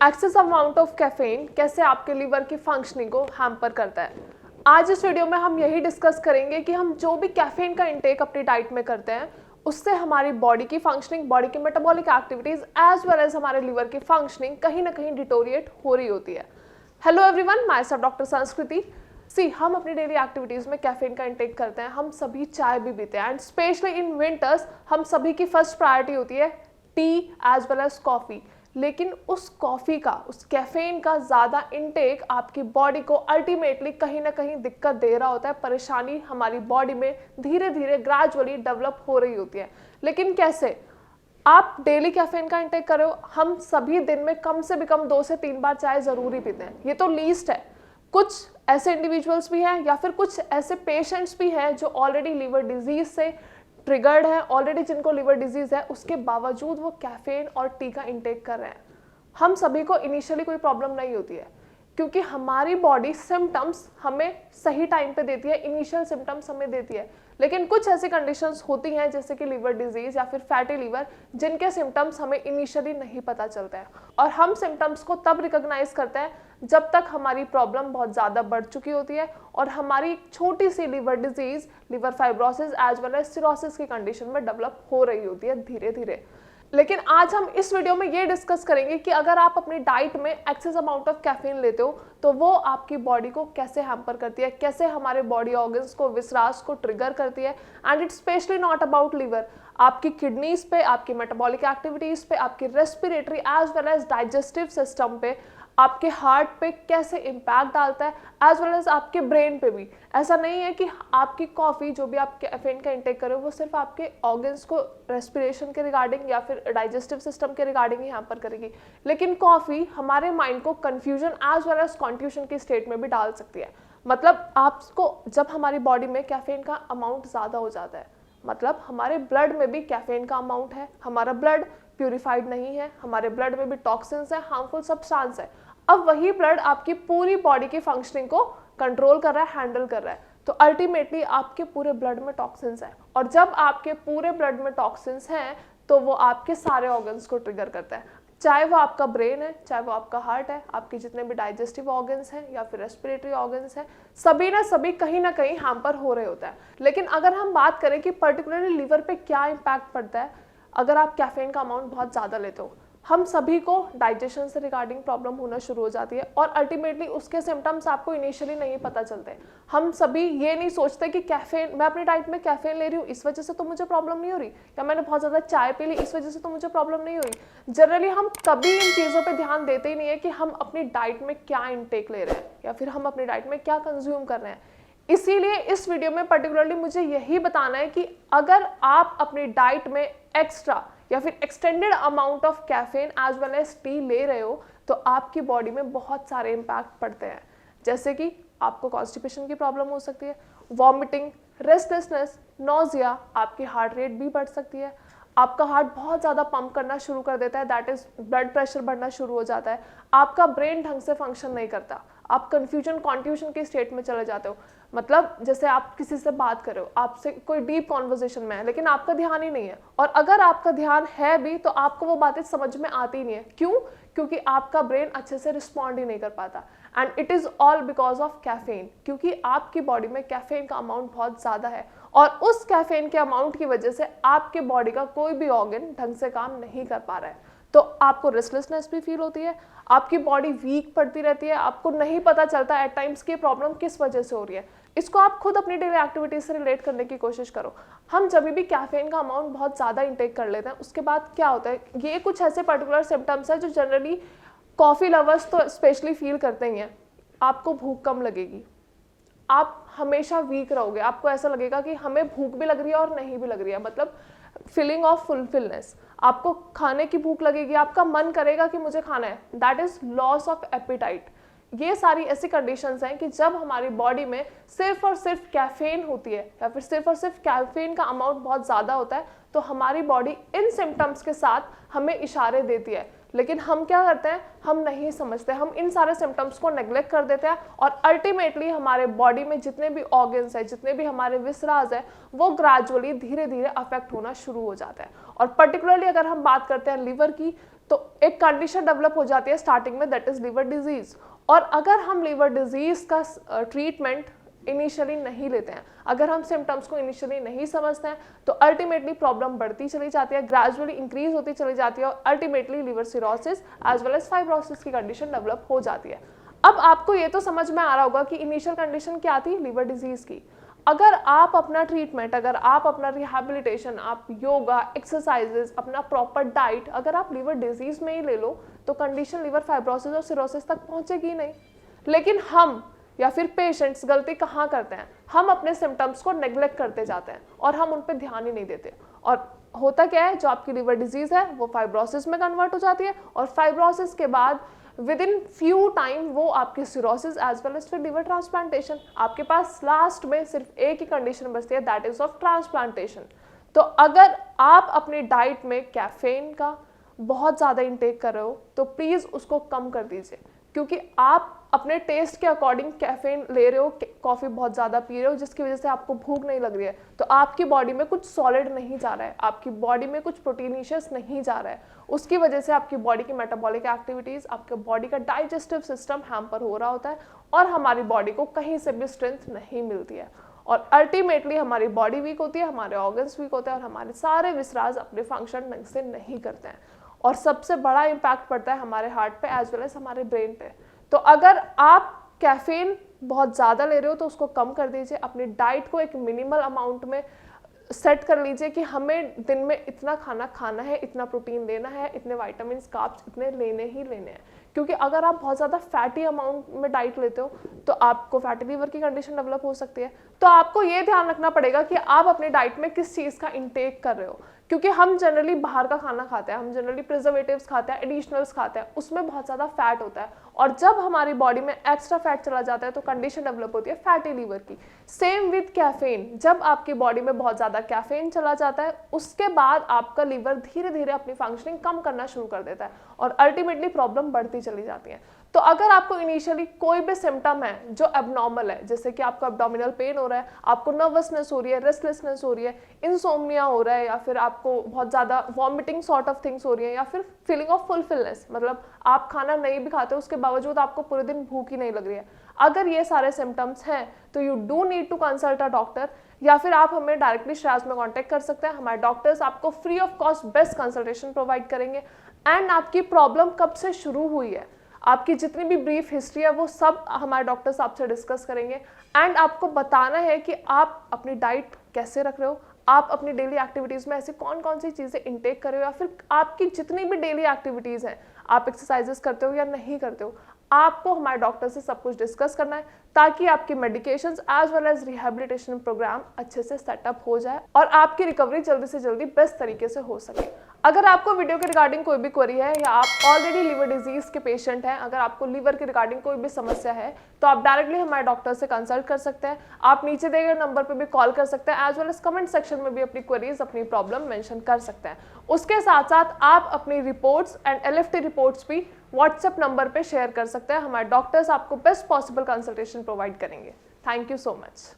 Excess amount of caffeine कैसे आपके liver की फंक्शनिंग को हैम्पर करता है। आज इस वीडियो में हम यही डिस्कस करेंगे कि हम जो भी कैफीन का इंटेक अपनी डाइट में करते हैं उससे हमारी बॉडी की फंक्शनिंग, बॉडी की metabolic activities as well as हमारे लीवर की फंक्शनिंग कहीं ना कहीं डिटोरिएट हो रही होती है। Hello everyone, myself doctor Sanskriti. हम अपनी डेली एक्टिविटीज में कैफीन का इंटेक करते हैं, हम सभी चाय भी पीते हैं एंड स्पेशली इन विंटर्स हम सभी की फर्स्ट प्रायोरिटी होती है tea as well as coffee. लेकिन उस कॉफ़ी का, उस कैफीन का ज़्यादा इंटेक आपकी बॉडी को अल्टीमेटली कहीं ना कहीं दिक्कत दे रहा होता है, परेशानी हमारी बॉडी में धीरे धीरे ग्रेजुअली डेवलप हो रही होती है। लेकिन कैसे? आप डेली कैफीन का इंटेक कर रहे हो, हम सभी दिन में कम से कम 2 से 3 बार चाय ज़रूर ही पीते हैं, ये तो लीस्ट है। कुछ ऐसे इंडिविजुअल्स भी हैं या फिर कुछ ऐसे पेशेंट्स भी हैं जो ऑलरेडी लीवर डिजीज से ट्रिगर्ड है, ऑलरेडी जिनको लीवर डिजीज है, उसके बावजूद वो कैफीन और टी का इंटेक कर रहे हैं। हम सभी को इनिशियली कोई प्रॉब्लम नहीं होती है क्योंकि हमारी बॉडी सिम्टम्स हमें सही टाइम पे देती है, इनिशियल सिम्टम्स हमें देती है। लेकिन कुछ ऐसी कंडीशंस होती हैं जैसे कि लीवर डिजीज या फिर फैटी लीवर, जिनके सिम्टम्स हमें इनिशियली नहीं पता चलते हैं और हम सिम्टम्स को तब रिकॉग्नाइज करते हैं जब तक हमारी प्रॉब्लम बहुत ज़्यादा बढ़ चुकी होती है और हमारी छोटी सी liver disease, liver fibrosis as well as cirrhosis की कंडीशन में डेवलप हो रही होती है धीरे धीरे। लेकिन आज हम इस वीडियो में ये डिस्कस करेंगे कि अगर आप अपनी डाइट में एक्सेस अमाउंट ऑफ कैफीन लेते हो तो वो आपकी बॉडी को कैसे हैम्पर करती है, कैसे हमारे बॉडी ऑर्गन्स को, विसरास को ट्रिगर करती है। And it's specially not about liver, आपकी किडनीज पे, आपकी मेटाबॉलिक एक्टिविटीज पे, आपकी respiratory as well as digestive system पे, आपके हार्ट पे कैसे इम्पैक्ट डालता है, एज वेल एज आपके ब्रेन पे भी। ऐसा नहीं है कि आपकी कॉफ़ी, जो भी आप कैफीन का इंटेक करो, वो सिर्फ आपके ऑर्गन्स को रेस्पिरेशन के रिगार्डिंग या फिर डाइजेस्टिव सिस्टम के रिगार्डिंग ही हैम्पर करेगी। लेकिन कॉफ़ी हमारे माइंड को confusion as well as confusion की स्टेट में भी डाल सकती है। मतलब आपको जब हमारी बॉडी में कैफीन का अमाउंट ज़्यादा हो जाता है, मतलब हमारे ब्लड में भी कैफीन का अमाउंट है, हमारा ब्लड प्यूरिफाइड नहीं है, हमारे ब्लड में भी टॉक्सिन्स है, हार्मफुल सब्सटेंस है। अब वही ब्लड आपकी पूरी बॉडी की फंक्शनिंग को कंट्रोल कर रहा है, हैंडल कर रहा है, तो अल्टीमेटली आपके पूरे ब्लड में टॉक्सिन्स है और जब आपके पूरे ब्लड में टॉक्सिन्स हैं तो वो आपके सारे ऑर्गन्स को ट्रिगर करता है, चाहे वो आपका ब्रेन है, चाहे वो आपका हार्ट है, आपके जितने भी डाइजेस्टिव ऑर्गन्स हैं या फिर रेस्पिरेटरी ऑर्गन्स हैं, सभी ना सभी कहीं ना कहीं हैम्पर हो रहे होता है। लेकिन अगर हम बात करें कि पर्टिकुलरली लीवर पे क्या इम्पैक्ट पड़ता है अगर आप कैफीन का अमाउंट बहुत ज़्यादा लेते हो, हम सभी को डाइजेशन से रिगार्डिंग प्रॉब्लम होना शुरू हो जाती है और अल्टीमेटली उसके सिम्टम्स आपको इनिशियली नहीं पता चलते। हम सभी ये नहीं सोचते कि कैफीन, मैं अपनी डाइट में कैफीन ले रही हूँ इस वजह से तो मुझे प्रॉब्लम नहीं हो रही, या मैंने बहुत ज़्यादा चाय पी ली इस वजह से तो मुझे प्रॉब्लम नहीं हो रही। जनरली हम कभी इन चीज़ों पर ध्यान देते ही नहीं है कि हम अपनी डाइट में क्या इंटेक ले रहे हैं या फिर हम अपनी डाइट में क्या कंज्यूम कर रहे हैं। इसीलिए इस वीडियो में पर्टिकुलरली मुझे यही बताना है कि अगर आप अपनी डाइट में एक्स्ट्रा या फिर extended amount of caffeine as well as tea ले रहे हो तो आपकी बॉडी में बहुत सारे इम्पैक्ट पड़ते हैं, जैसे कि आपको कॉन्स्टिपेशन की प्रॉब्लम हो सकती है, वॉमिटिंग, रेस्टलेसनेस, नोजिया, आपकी हार्ट रेट भी बढ़ सकती है, आपका हार्ट बहुत ज़्यादा पंप करना शुरू कर देता है, दैट इज ब्लड प्रेशर बढ़ना शुरू हो जाता है, आपका ब्रेन ढंग से फंक्शन नहीं करता, आप कन्फ्यूजन कॉन्फ्यूजन की स्टेट में चले जाते हो। मतलब जैसे आप किसी से बात कर रहे हो, आपसे कोई डीप कॉन्वर्सेशन में है लेकिन आपका ध्यान ही नहीं है, और अगर आपका ध्यान है भी तो आपको वो बातें समझ में आती ही नहीं है। क्यों? क्योंकि आपका ब्रेन अच्छे से रिस्पॉन्ड ही नहीं कर पाता and it is all because of caffeine, क्योंकि आपकी बॉडी में कैफीन का अमाउंट बहुत ज़्यादा है और उस कैफीन के अमाउंट की वजह से आपके बॉडी का कोई भी ऑर्गन ढंग से काम नहीं कर पा रहा है, तो आपको रेस्टलेसनेस भी फील होती है, आपकी बॉडी वीक पड़ती रहती है, आपको नहीं पता चलता एट टाइम्स की प्रॉब्लम किस वजह से हो रही है। इसको आप खुद अपनी डेली एक्टिविटीज से रिलेट करने की कोशिश करो। हम जब भी कैफीन का अमाउंट बहुत ज़्यादा इंटेक कर लेते हैं उसके बाद क्या होता है, ये कुछ ऐसे पर्टिकुलर सिम्टम्स हैं जो जनरली कॉफ़ी लवर्स तो स्पेशली फील करते ही हैं। आपको भूख कम लगेगी, आप हमेशा वीक रहोगे, आपको ऐसा लगेगा कि हमें भूख भी लग रही है और नहीं भी लग रही है, मतलब फीलिंग ऑफ फुलफिलनेस, आपको खाने की भूख लगेगी, आपका मन करेगा कि मुझे खाना है, that is loss of appetite. ये सारी ऐसी कंडीशंस हैं कि जब हमारी बॉडी में सिर्फ और सिर्फ कैफीन होती है या फिर सिर्फ और सिर्फ कैफीन का अमाउंट बहुत ज़्यादा होता है तो हमारी बॉडी इन सिम्टम्स के साथ हमें इशारे देती है। लेकिन हम क्या करते हैं, हम नहीं समझते, हम इन सारे सिम्टम्स को नेग्लेक्ट कर देते हैं और अल्टीमेटली हमारे बॉडी में जितने भी ऑर्गन्स हैं, जितने भी हमारे विसराज हैं, वो ग्रेजुअली धीरे धीरे अफेक्ट होना शुरू हो जाता है। और पर्टिकुलरली अगर हम बात करते हैं लीवर की, तो एक कंडीशन डेवलप हो जाती है स्टार्टिंग में, दैट इज लीवर डिजीज। और अगर हम लीवर डिजीज का ट्रीटमेंट इनिशियली नहीं लेते हैं, अगर हम सिम्टम्स को इनिशियली नहीं समझते हैं, तो अल्टीमेटली प्रॉब्लम बढ़ती चली जाती है, ग्रेजुअली इंक्रीज होती चली जाती है और ultimately liver cirrhosis as well as fibrosis की कंडीशन डेवलप हो जाती है। अब आपको ये तो समझ में आ रहा होगा कि इनिशियल कंडीशन क्या थी लीवर डिजीज की। अगर आप अपना ट्रीटमेंट, अगर आप अपना रिहैबिलिटेशन, आप योगा, एक्सरसाइजेस, अपना प्रॉपर डाइट अगर आप लीवर डिजीज में ही ले लो, तो कंडीशन लीवर फाइब्रोसिस और सिरोसिस तक पहुंचेगी ही नहीं। लेकिन हम या फिर पेशेंट्स गलती कहाँ करते हैं, हम अपने सिम्टम्स को नेग्लेक्ट करते जाते हैं और हम उन पर ध्यान ही नहीं देते। और होता क्या है, जो आपकी लीवर डिजीज है वो फाइब्रोसिस में कन्वर्ट हो जाती है और फाइब्रोसिस के बाद विद इन फ्यू टाइम वो आपकी सिरोसिस एज वेल एज फिर लीवर ट्रांसप्लांटेशन। आपके पास लास्ट में सिर्फ एक ही कंडीशन बचती है, दैट इज ऑफ ट्रांसप्लांटेशन। तो अगर आप अपनी डाइट में कैफीन का बहुत ज़्यादा इंटेक कर रहे हो तो प्लीज़ उसको कम कर दीजिए, क्योंकि आप अपने टेस्ट के अकॉर्डिंग कैफीन ले रहे हो, कॉफ़ी बहुत ज़्यादा पी रहे हो, जिसकी वजह से आपको भूख नहीं लग रही है, तो आपकी बॉडी में कुछ सॉलिड नहीं जा रहा है, आपकी बॉडी में कुछ प्रोटीनिशियस नहीं जा रहा है, उसकी वजह से आपकी बॉडी की मेटाबॉलिक एक्टिविटीज़, आपके बॉडी का डाइजेस्टिव सिस्टम हैम्पर हो रहा होता है और हमारी बॉडी को कहीं से भी स्ट्रेंथ नहीं मिलती है और अल्टीमेटली हमारी बॉडी वीक होती है, हमारे ऑर्गन्स वीक होते हैं और हमारे सारे विसराज अपने फंक्शन ढंग से नहीं करते हैं और सबसे बड़ा इम्पैक्ट पड़ता है हमारे हार्ट पे एज वेल एज हमारे ब्रेन पे। तो अगर आप कैफीन बहुत ज़्यादा ले रहे हो तो उसको कम कर दीजिए, अपनी डाइट को एक मिनिमल अमाउंट में सेट कर लीजिए कि हमें दिन में इतना खाना खाना है, इतना प्रोटीन लेना है, इतने विटामिन कार्ब्स इतने लेने ही लेने हैं। क्योंकि अगर आप बहुत ज़्यादा फैटी अमाउंट में डाइट लेते हो तो आपको फैटी लीवर की कंडीशन डेवलप हो सकती है। तो आपको ये ध्यान रखना पड़ेगा कि आप अपनी डाइट में किस चीज़ का इंटेक कर रहे हो, क्योंकि हम जनरली बाहर का खाना खाते हैं, हम जनरली प्रिजर्वेटिव्स खाते हैं, एडिशनल्स खाते हैं, उसमें बहुत ज़्यादा फैट होता है और जब हमारी बॉडी में एक्स्ट्रा फैट चला जाता है तो कंडीशन डेवलप होती है फैटी लीवर की। सेम विद कैफीन, जब आपकी बॉडी में बहुत ज़्यादा कैफीन चला जाता है उसके बाद आपका लीवर धीरे धीरे अपनी फंक्शनिंग कम करना शुरू कर देता है और अल्टीमेटली प्रॉब्लम बढ़ती चली जाती है। तो अगर आपको इनिशियली कोई भी सिम्टम है जो एबनॉर्मल है, जैसे कि आपको एब्डोमिनल पेन हो रहा है, आपको नर्वसनेस हो रही है, रेस्टलेसनेस हो रही है, इंसोम्निया हो रहा है या फिर आपको बहुत ज़्यादा वॉमिटिंग सॉर्ट ऑफ थिंग्स हो रही है या फिर फीलिंग ऑफ फुलफिलनेस, मतलब आप खाना नहीं भी खाते उसके बावजूद आपको पूरे दिन भूख ही नहीं लग रही है, अगर ये सारे सिम्टम्स हैं तो you do need to consult a doctor या फिर आप हमें डायरेक्टली श्राज में कांटेक्ट कर सकते हैं। हमारे डॉक्टर्स आपको free of cost best consultation provide करेंगे एंड आपकी प्रॉब्लम कब से शुरू हुई है, आपकी जितनी भी ब्रीफ हिस्ट्री है वो सब हमारे डॉक्टर्स आपसे डिस्कस करेंगे एंड आपको बताना है कि आप अपनी डाइट कैसे रख रहे हो, आप अपनी डेली एक्टिविटीज़ में ऐसी कौन कौन सी चीज़ें इंटेक कर रहे हो या फिर आपकी जितनी भी डेली एक्टिविटीज़ हैं, आप एक्सरसाइजेस करते हो या नहीं करते हो, आपको हमारे डॉक्टर से सब कुछ डिस्कस करना है ताकि आपकी medications as well as rehabilitation program अच्छे से सेटअप हो जाए और आपकी रिकवरी जल्दी से जल्दी बेस्ट तरीके से हो सके। अगर आपको वीडियो के रिगार्डिंग कोई भी क्वेरी है या आप ऑलरेडी लीवर डिजीज के पेशेंट हैं, अगर आपको लीवर के रिगार्डिंग कोई भी समस्या है तो आप डायरेक्टली हमारे डॉक्टर से कंसल्ट कर सकते हैं। आप नीचे दिए गए नंबर पर भी कॉल कर सकते हैं as well as comment section में भी अपनी क्वेरीज, अपनी प्रॉब्लम मेंशन कर सकते हैं। उसके साथ साथ आप अपनी रिपोर्ट्स एंड LFT रिपोर्ट्स भी व्हाट्सएप नंबर पे शेयर कर सकते हैं। हमारे डॉक्टर्स आपको बेस्ट पॉसिबल कंसल्टेशन प्रोवाइड करेंगे। Thank you so much.